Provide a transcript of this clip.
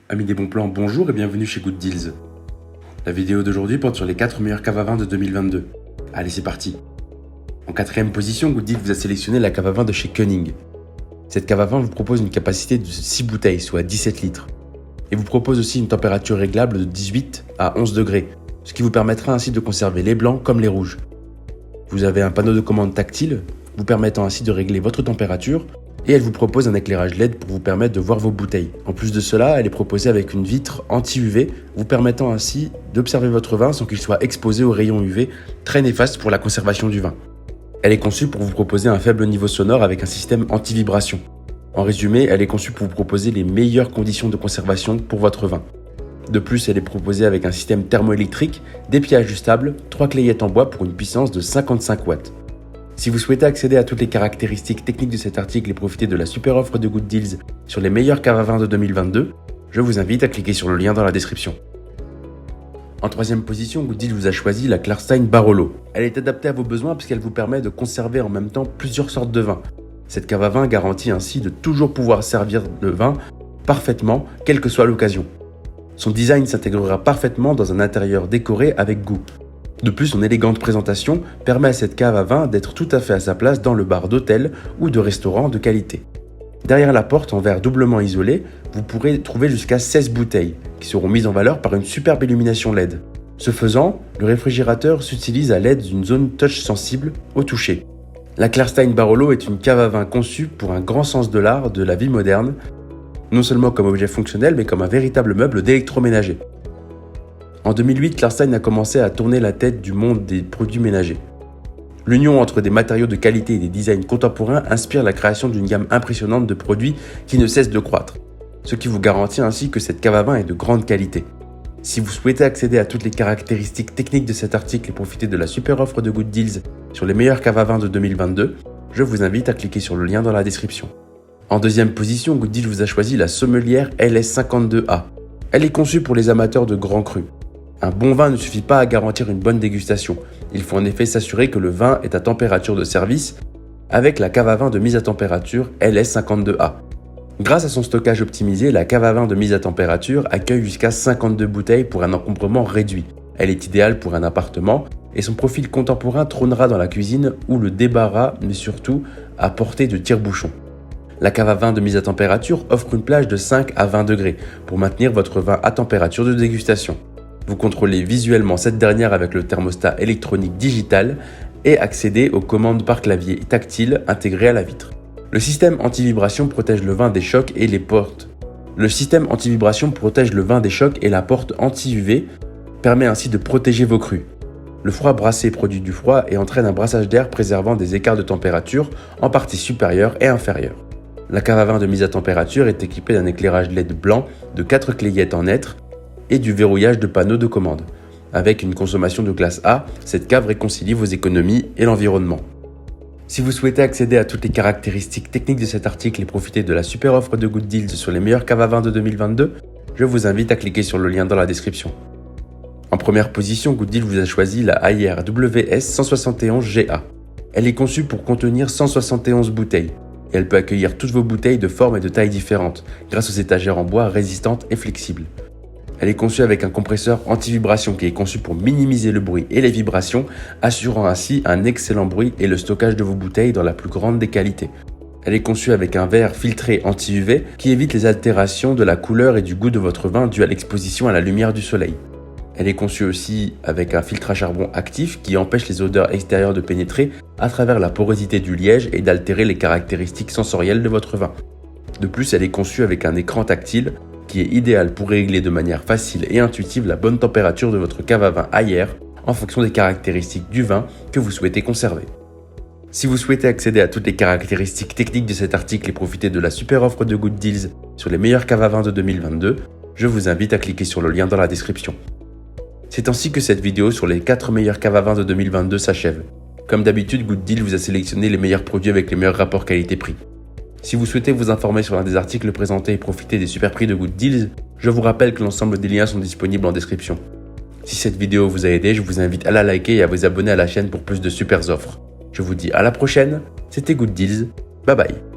Amis des bons plans, bonjour et bienvenue chez Good Deals. La vidéo d'aujourd'hui porte sur les 4 meilleurs caves à vin de 2022. Allez, c'est parti. En 4ème position, Good Deals vous a sélectionné la cave à vin de chez Koenig. Cette cave à vin vous propose une capacité de 6 bouteilles, soit 17 litres. Et vous propose aussi une température réglable de 18 à 11 degrés, ce qui vous permettra ainsi de conserver les blancs comme les rouges. Vous avez un panneau de commande tactile, vous permettant ainsi de régler votre température, et elle vous propose un éclairage LED pour vous permettre de voir vos bouteilles. En plus de cela, elle est proposée avec une vitre anti-UV, vous permettant ainsi d'observer votre vin sans qu'il soit exposé aux rayons UV, très néfastes pour la conservation du vin. Elle est conçue pour vous proposer un faible niveau sonore avec un système anti-vibration. En résumé, elle est conçue pour vous proposer les meilleures conditions de conservation pour votre vin. De plus, elle est proposée avec un système thermoélectrique, des pieds ajustables, 3 clayettes en bois pour une puissance de 55 watts. Si vous souhaitez accéder à toutes les caractéristiques techniques de cet article et profiter de la super offre de Good Deals sur les meilleurs caves à vin de 2022, je vous invite à cliquer sur le lien dans la description. En 3ème position, Good Deals vous a choisi la Klarstein Barolo. Elle est adaptée à vos besoins puisqu'elle vous permet de conserver en même temps plusieurs sortes de vins. Cette cave à vin garantit ainsi de toujours pouvoir servir le vin parfaitement, quelle que soit l'occasion. Son design s'intégrera parfaitement dans un intérieur décoré avec goût. De plus, son élégante présentation permet à cette cave à vin d'être tout à fait à sa place dans le bar d'hôtel ou de restaurant de qualité. Derrière la porte en verre doublement isolé, vous pourrez trouver jusqu'à 16 bouteilles qui seront mises en valeur par une superbe illumination LED. Ce faisant, le réfrigérateur s'utilise à l'aide d'une zone touch sensible au toucher. La Klarstein Barolo est une cave à vin conçue pour un grand sens de l'art de la vie moderne, non seulement comme objet fonctionnel mais comme un véritable meuble d'électroménager. En 2008, Klarstein a commencé à tourner la tête du monde des produits ménagers. L'union entre des matériaux de qualité et des designs contemporains inspire la création d'une gamme impressionnante de produits qui ne cesse de croître, ce qui vous garantit ainsi que cette cave à vin est de grande qualité. Si vous souhaitez accéder à toutes les caractéristiques techniques de cet article et profiter de la super offre de Good Deals sur les meilleurs caves à vin de 2022, je vous invite à cliquer sur le lien dans la description. En 2ème position, Good Deals vous a choisi la Sommelière LS52A. Elle est conçue pour les amateurs de grands crus. Un bon vin ne suffit pas à garantir une bonne dégustation. Il faut en effet s'assurer que le vin est à température de service avec la cave à vin de mise à température LS52A. Grâce à son stockage optimisé, la cave à vin de mise à température accueille jusqu'à 52 bouteilles pour un encombrement réduit. Elle est idéale pour un appartement et son profil contemporain trônera dans la cuisine ou le débarras, mais surtout à portée de tire-bouchon. La cave à vin de mise à température offre une plage de 5 à 20 degrés pour maintenir votre vin à température de dégustation. Vous contrôlez visuellement cette dernière avec le thermostat électronique digital et accédez aux commandes par clavier tactile intégré à la vitre. Le système anti-vibration protège le vin des chocs et les portes. Le système anti-vibration protège le vin des chocs et la porte anti-UV permet ainsi de protéger vos crus. Le froid brassé produit du froid et entraîne un brassage d'air préservant des écarts de température en partie supérieure et inférieure. La cave à vin de mise à température est équipée d'un éclairage LED blanc de 4 clayettes en hêtre et du verrouillage de panneaux de commande. Avec une consommation de classe A, cette cave réconcilie vos économies et l'environnement. Si vous souhaitez accéder à toutes les caractéristiques techniques de cet article et profiter de la super offre de Good Deals sur les meilleurs caves à vin de 2022, je vous invite à cliquer sur le lien dans la description. En 1ère position, Good Deals vous a choisi la Haier WS 171GA. Elle est conçue pour contenir 171 bouteilles et elle peut accueillir toutes vos bouteilles de formes et de tailles différentes grâce aux étagères en bois résistantes et flexibles. Elle est conçue avec un compresseur anti-vibration qui est conçu pour minimiser le bruit et les vibrations, assurant ainsi un excellent bruit et le stockage de vos bouteilles dans la plus grande des qualités. Elle est conçue avec un verre filtré anti-UV qui évite les altérations de la couleur et du goût de votre vin dû à l'exposition à la lumière du soleil. Elle est conçue aussi avec un filtre à charbon actif qui empêche les odeurs extérieures de pénétrer à travers la porosité du liège et d'altérer les caractéristiques sensorielles de votre vin. De plus, elle est conçue avec un écran tactile qui est idéal pour régler de manière facile et intuitive la bonne température de votre cave à vin Haier en fonction des caractéristiques du vin que vous souhaitez conserver. Si vous souhaitez accéder à toutes les caractéristiques techniques de cet article et profiter de la super offre de Good Deals sur les meilleurs caves à vin de 2022, je vous invite à cliquer sur le lien dans la description. C'est ainsi que cette vidéo sur les 4 meilleurs caves à vin de 2022 s'achève. Comme d'habitude, Good Deals vous a sélectionné les meilleurs produits avec les meilleurs rapports qualité-prix. Si vous souhaitez vous informer sur l'un des articles présentés et profiter des super prix de Good Deals, je vous rappelle que l'ensemble des liens sont disponibles en description. Si cette vidéo vous a aidé, je vous invite à la liker et à vous abonner à la chaîne pour plus de super offres. Je vous dis à la prochaine, c'était Good Deals, bye bye.